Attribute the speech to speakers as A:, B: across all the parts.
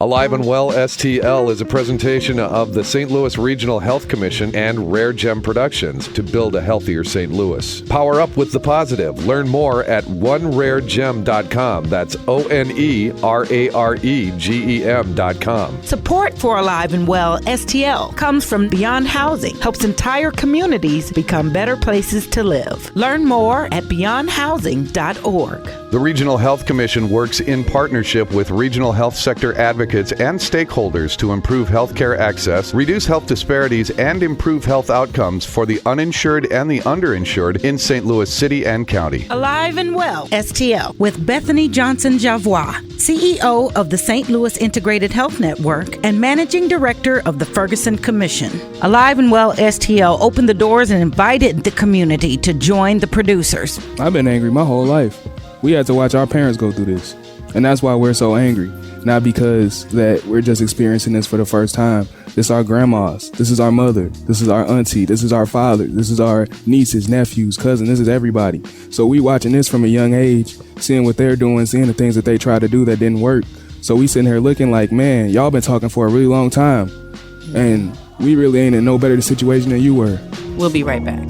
A: Alive and Well STL is a presentation of the St. Louis Regional Health Commission and Rare Gem Productions to build a healthier St. Louis. Power up with the positive. Learn more at oneraregem.com. That's ONERAREGEM.com.
B: Support for Alive and Well STL comes from Beyond Housing, helps entire communities become better places to live. Learn more at beyondhousing.org.
A: The Regional Health Commission works in partnership with regional health sector advocates and stakeholders to improve healthcare access, reduce health disparities, and improve health outcomes for the uninsured and the underinsured in St. Louis City and County.
B: Alive and Well STL with Bethany Johnson-Javois, CEO of the St. Louis Integrated Health Network and Managing Director of the Ferguson Commission. Alive and Well STL opened the doors and invited the community to join the producers.
C: I've been angry my whole life. We had to watch our parents go through this, and that's why we're so angry. Not because that we're just experiencing this for the first time. This is our grandmas. This is our mother. This is our auntie. This is our father. This is our nieces, nephews, cousins. This is everybody. So we watching this from a young age, seeing what they're doing, seeing the things that they tried to do that didn't work. So we sitting here looking like, man, y'all been talking for a really long time, and we really ain't in no better situation than you were.
B: We'll be right back.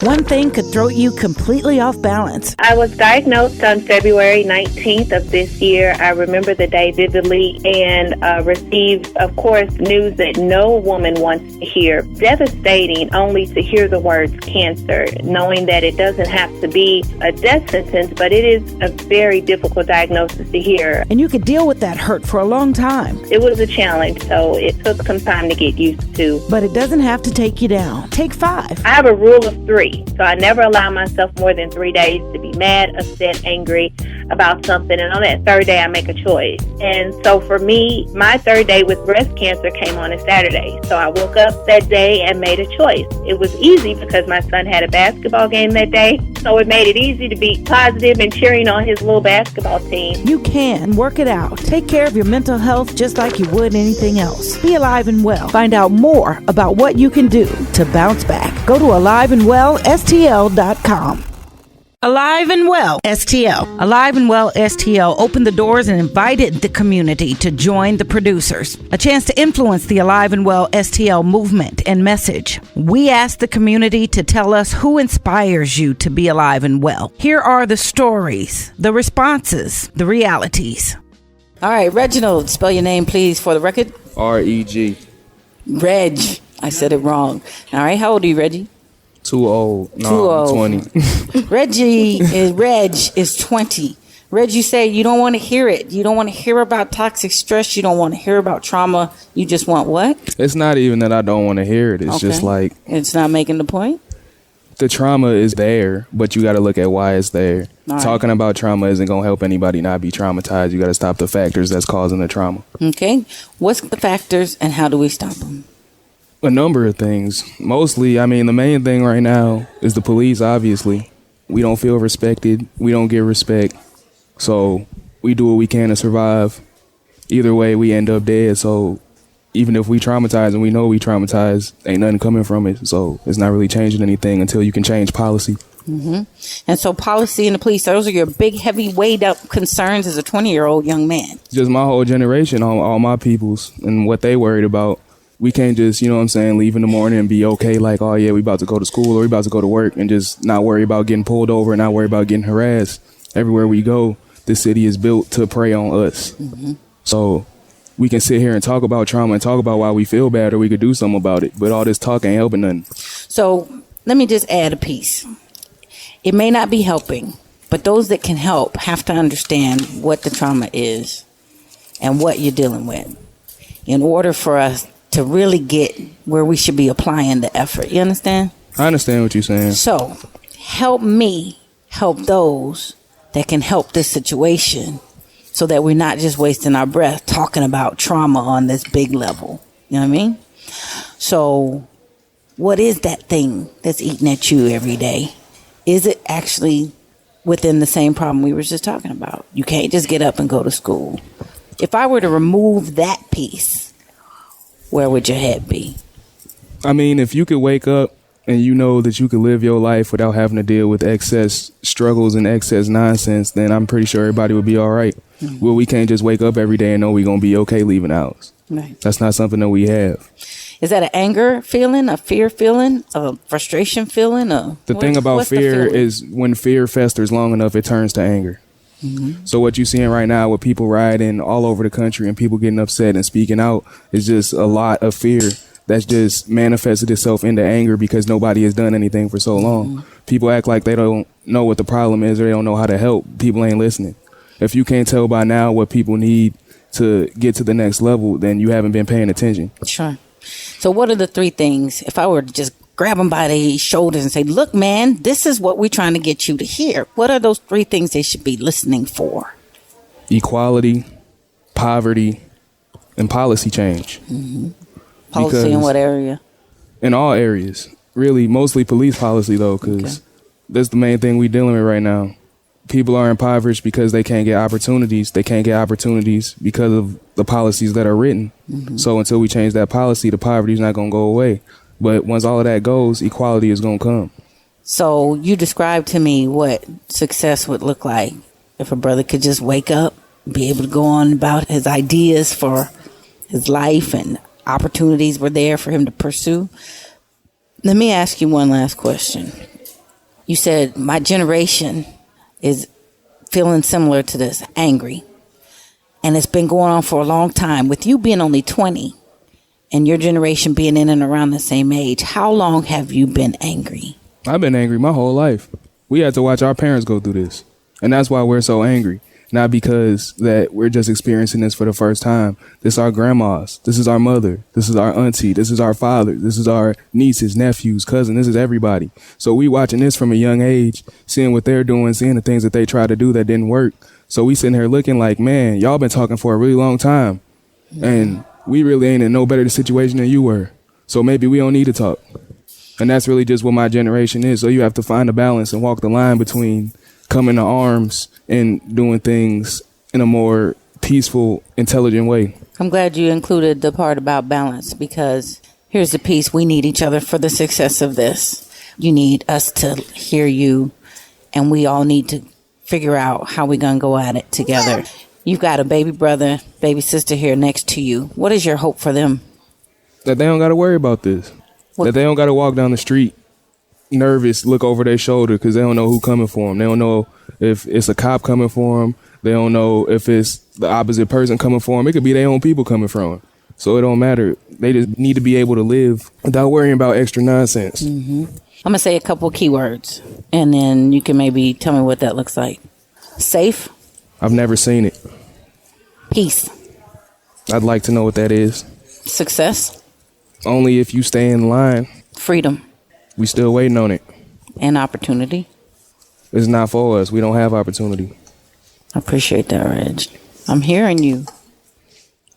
B: One thing could throw you completely off balance.
D: I was diagnosed on February 19th of this year. I remember the day vividly and received, of course, news that no woman wants to hear. Devastating only to hear the words cancer, knowing that it doesn't have to be a death sentence, but it is a very difficult diagnosis to hear.
B: And you could deal with that hurt for a long time.
D: It was a challenge, so it took some time to get used to.
B: But it doesn't have to take you down. Take 5.
D: I have a rule of 3. So I never allow myself more than 3 days to be mad, upset, angry about something. And on that 3rd day, I make a choice. And so for me, my 3rd day with breast cancer came on a Saturday. So I woke up that day and made a choice. It was easy because my son had a basketball game that day. So it made it easy to be positive and cheering on his little basketball team.
B: You can work it out. Take care of your mental health just like you would anything else. Be alive and well. Find out more about what you can do to bounce back. Go to aliveandwellstl.com. Alive and Well STL. Alive and Well STL opened the doors and invited the community to join the producers. A chance to influence the Alive and Well STL movement and message. We asked the community to tell us who inspires you to be alive and well. Here are the stories, the responses, the realities.
E: All right, Reginald, spell your name, please, for the record.
C: R-E-G.
E: Reg. I said it wrong. All right, how old are you, Reggie?
C: Too old. No,
E: Too old.
C: 20.
E: Reg is 20. Reg, you say you don't want to hear it. You don't want to hear about toxic stress. You don't want to hear about trauma. You just want what?
C: It's not even that I don't want to hear it. It's just like...
E: It's not making the point?
C: The trauma is there, but you got to look at why it's there.
E: All
C: Talking about trauma isn't going to help anybody not be traumatized. You got to stop the factors that's causing the trauma.
E: Okay. What's the factors and how do we stop them?
C: A number of things. Mostly, I mean, the main thing right now is the police, obviously. We don't feel respected. We don't get respect. So we do what we can to survive. Either way, we end up dead. So even if we traumatize and we know we traumatized, ain't nothing coming from it. So it's not really changing anything until you can change policy.
E: Mm-hmm. And so policy and the police, those are your big, heavy, weighed up concerns as a 20-year-old young man.
C: Just my whole generation, all my peoples and what they worried about. We can't just, you know what I'm saying, leave in the morning and be okay like, oh, yeah, we about to go to school or we about to go to work and just not worry about getting pulled over and not worry about getting harassed. Everywhere we go, this city is built to prey on us. Mm-hmm. So we can sit here and talk about trauma and talk about why we feel bad or we could do something about it. But all this talk ain't helping nothing.
E: So let me just add a piece. It may not be helping, but those that can help have to understand what the trauma is and what you're dealing with in order for us to really get where we should be applying the effort. You understand?
C: I understand what you're saying.
E: So help me help those that can help this situation so that we're not just wasting our breath talking about trauma on this big level. You know what I mean? So what is that thing that's eating at you every day? Is it actually within the same problem we were just talking about? You can't just get up and go to school. If I were to remove that piece, where would your head be?
C: I mean, if you could wake up and you know that you could live your life without having to deal with excess struggles and excess nonsense, then I'm pretty sure everybody would be all right. Well, we can't just wake up every day and know we're going to be okay leaving the house.
E: Right.
C: That's not something that we have.
E: Is that an anger feeling, a fear feeling, a frustration feeling?
C: The thing about fear is when fear festers long enough, it turns to anger. So what you're seeing right now with people rioting all over the country and people getting upset and speaking out is just a lot of fear that's just manifested itself into anger because nobody has done anything for so long. People act like they don't know what the problem is or they don't know how to help. People ain't listening. If you can't tell by now what people need to get to the next level, then you haven't been paying attention.
E: Sure. So what are the 3 things, if I were to just grab them by the shoulders and say, look, man, this is what we're trying to get you to hear. What are those 3 things they should be listening for?
C: Equality, poverty, and policy change.
E: Policy in what area?
C: In all areas. Really, mostly police policy, though, because that's the main thing we're dealing with right now. People are impoverished because they can't get opportunities. They can't get opportunities because of the policies that are written. So until we change that policy, the poverty is not going to go away. But once all of that goes, equality is going to come.
E: So you described to me what success would look like if a brother could just wake up, be able to go on about his ideas for his life and opportunities were there for him to pursue. Let me ask you one last question. You said my generation is feeling similar to this, angry. And it's been going on for a long time. With you being only 20 and your generation being in and around the same age, how long have you been angry?
C: I've been angry my whole life. We had to watch our parents go through this. And that's why we're so angry. Not because that we're just experiencing this for the first time. This is our grandmas. This is our mother. This is our auntie. This is our father. This is our nieces, nephews, cousins. This is everybody. So we watching this from a young age, seeing what they're doing, seeing the things that they tried to do that didn't work. So we sitting here looking like, man, y'all been talking for a really long time. And we really ain't in no better situation than you were. So maybe we don't need to talk. And that's really just what my generation is. So you have to find a balance and walk the line between coming to arms and doing things in a more peaceful, intelligent way.
E: I'm glad you included the part about balance because here's the piece. We need each other for the success of this. You need us to hear you, and we all need to figure out how we're going to go at it together. You've got a baby brother, baby sister here next to you. What is your hope for them?
C: That they don't got to worry about this. That they don't got to walk down the street nervous, look over their shoulder because they don't know who coming for them. They don't know if it's a cop coming for them. They don't know if it's the opposite person coming for them. It could be their own people coming from them. So it don't matter. They just need to be able to live without worrying about extra nonsense.
E: I'm going to say a couple of keywords, and then you can maybe tell me what that looks like. Safe.
C: I've never seen it.
E: Peace.
C: I'd like to know what that is.
E: Success.
C: Only if you stay in line.
E: Freedom.
C: We still waiting on it.
E: And opportunity.
C: It's not for us. We don't have opportunity.
E: I appreciate that, Reg. I'm hearing you.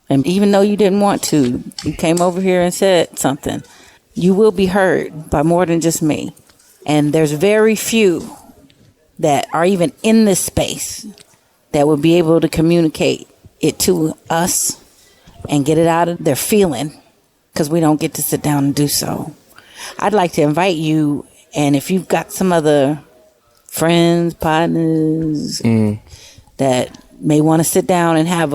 E: And even though you didn't want to, you came over here and said something. You will be heard by more than just me. And there's very few that are even in this space that will be able to communicate it to us and get it out of their feeling because we don't get to sit down and do so. I'd like to invite you, and if you've got some other friends, partners that may want to sit down and have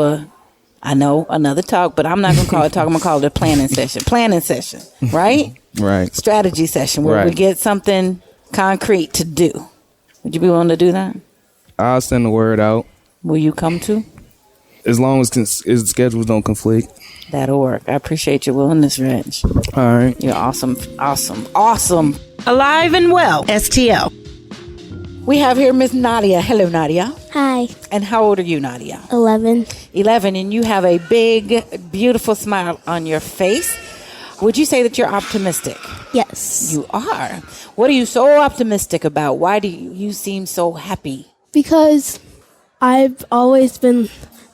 E: another talk, but I'm not going to call it talk. I'm going to call it a planning session, right?
C: Right.
E: Strategy session where we get something concrete to do. Would you be willing to do that?
C: I'll send the word out.
E: Will you come to?
C: As long as schedules don't conflict.
E: That'll work. I appreciate your willingness, Reg.
C: All right.
E: You're awesome. Awesome.
B: Alive and Well STL.
E: We have here Miss Nadia. Hello, Nadia.
F: Hi,
E: And how old are you, Nadia?
F: 11.
E: 11, and you have a big, beautiful smile on your face. Would you say that you're optimistic?
F: Yes.
E: You are. What are you so optimistic about? Why do you seem so happy?
F: Because I've always been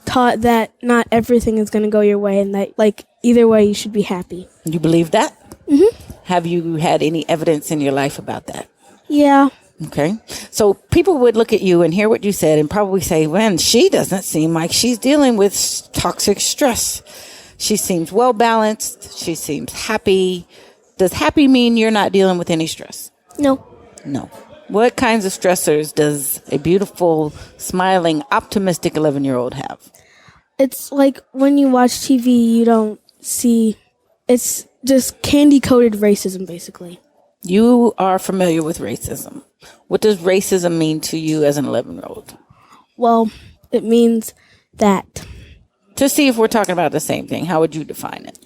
F: taught that not everything is going to go your way and that, either way, you should be happy.
E: You believe that? Mm-hmm. Have you had any evidence in your life about that?
F: Yeah.
E: Okay. So people would look at you and hear what you said and probably say, well, she doesn't seem like she's dealing with toxic stress. She seems well balanced. She seems happy. Does happy mean you're not dealing with any stress?
F: No.
E: No. What kinds of stressors does a beautiful, smiling, optimistic 11-year-old have?
F: It's like when you watch TV, you don't see, it's just candy-coated racism, basically.
E: You are familiar with racism. What does racism mean to you as an 11-year-old?
F: Well, it means that
E: To see if we're talking about the same thing, how would you define it?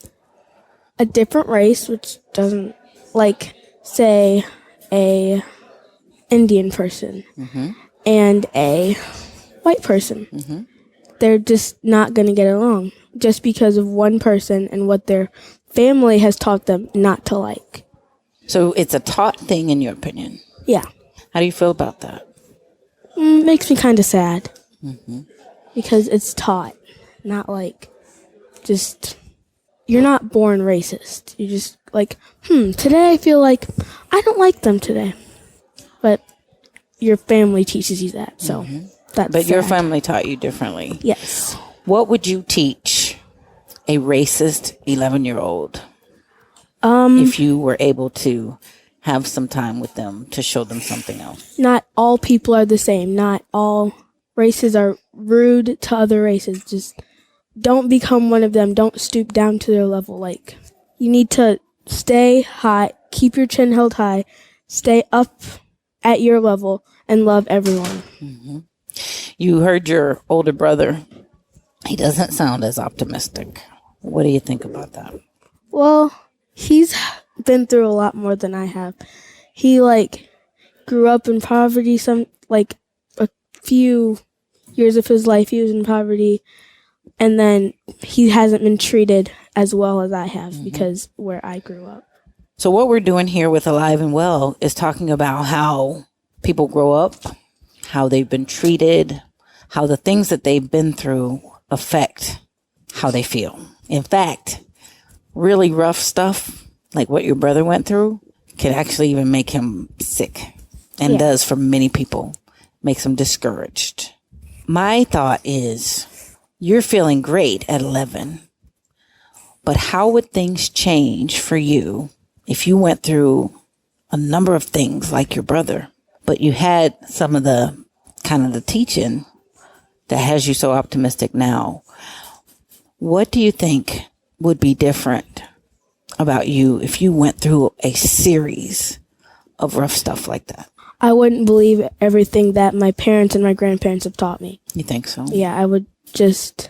F: a different race, which doesn't, like, say, a Indian person and a white person. They're just not going to get along just because of one person and what their family has taught them not to like.
E: So it's a taught thing in your opinion.
F: Yeah.
E: How do you feel about that?
F: Makes me kind of sad because it's taught, not like just, you're not born racist. You're just like, today I feel like I don't like them today. But your family teaches you that, so that's
E: But your
F: sad.
E: family taught you differently.
F: Yes.
E: What would you teach a racist 11-year-old if you were able to have some time with them to show them something else?
F: Not all people are the same. Not all races are rude to other races. Just don't become one of them. Don't stoop down to their level. Like, you need to stay high, keep your chin held high, stay up at your level, and love everyone.
E: You heard your older brother. He doesn't sound as optimistic. What do you think about that?
F: Well, he's been through a lot more than I have. He, like, grew up in poverty. A few years of his life he was in poverty, and then he hasn't been treated as well as I have because where I grew up.
E: So what we're doing here with Alive and Well is talking about how people grow up, how they've been treated, how the things that they've been through affect how they feel. In fact, really rough stuff, like what your brother went through, can actually even make him sick, and does for many people, makes them discouraged. My thought is, you're feeling great at 11, but how would things change for you if you went through a number of things like your brother, but you had some of the kind of the teaching that has you so optimistic now? What do you think would be different about you if you went through a series of rough stuff like that?
F: I wouldn't believe everything that my parents and my grandparents have taught me.
E: You think so?
F: Yeah, I would just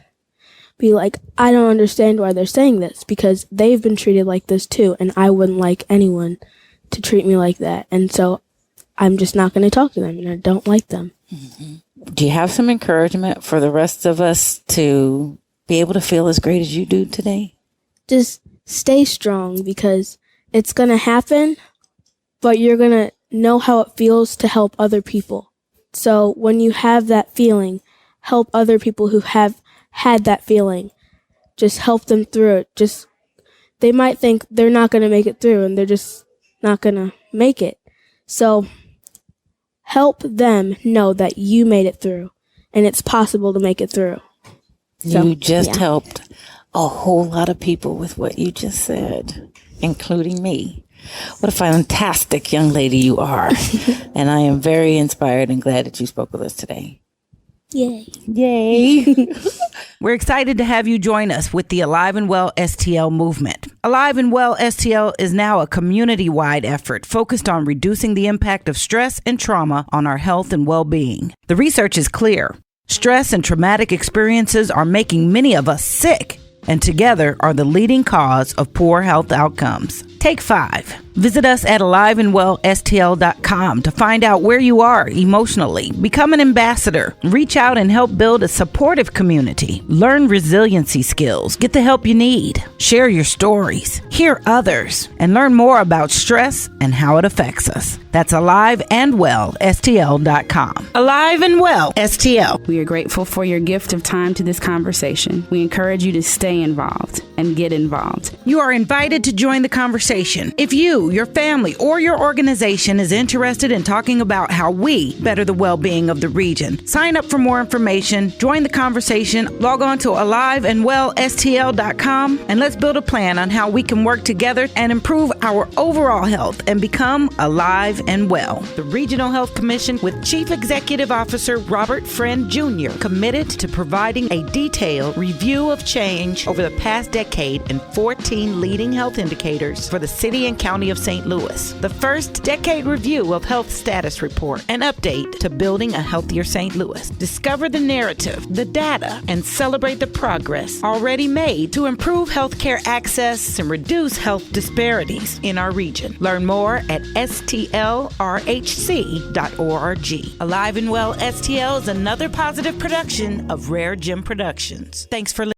F: be like, I don't understand why they're saying this because they've been treated like this too, and I wouldn't like anyone to treat me like that. And so I'm just not going to talk to them, and I don't like them.
E: Do you have some encouragement for the rest of us to be able to feel as great as you do today?
F: Just stay strong because it's going to happen, but you're going to know how it feels to help other people. So when you have that feeling, help other people who have had that feeling. Just help them through it. Just, they might think they're not going to make it through, and they're just not going to make it. So help them know that you made it through, and it's possible to make it through. So,
E: you just helped a whole lot of people with what you just said, including me. What a fantastic young lady you are. And I am very inspired and glad that you spoke with us today.
F: Yay.
E: Yay.
B: We're excited to have you join us with the Alive and Well STL movement. Alive and Well STL is now a community-wide effort focused on reducing the impact of stress and trauma on our health and well-being. The research is clear. Stress and traumatic experiences are making many of us sick, and together are the leading cause of poor health outcomes. Take 5. Visit us at aliveandwellstl.com to find out where you are emotionally. Become an ambassador. Reach out and help build a supportive community. Learn resiliency skills. Get the help you need. Share your stories. Hear others. And learn more about stress and how it affects us. That's aliveandwellstl.com. Alive and Well STL.
G: We are grateful for your gift of time to this conversation. We encourage you to stay involved and get involved.
B: You are invited to join the conversation. If you you, your family, or your organization is interested in talking about how we better the well-being of the region, sign up for more information, join the conversation, log on to aliveandwellstl.com, and let's build a plan on how we can work together and improve our overall health and become alive and well. The Regional Health Commission with Chief Executive Officer Robert Friend Jr. committed to providing a detailed review of change over the past decade and 14 leading health indicators for the city and county of St. Louis. The first decade review of health status report, an update to building a healthier St. Louis. Discover the narrative, the data, and celebrate the progress already made to improve healthcare access and reduce health disparities in our region. Learn more at stlrhc.org. Alive and Well STL is another positive production of Rare Gem Productions. Thanks for listening.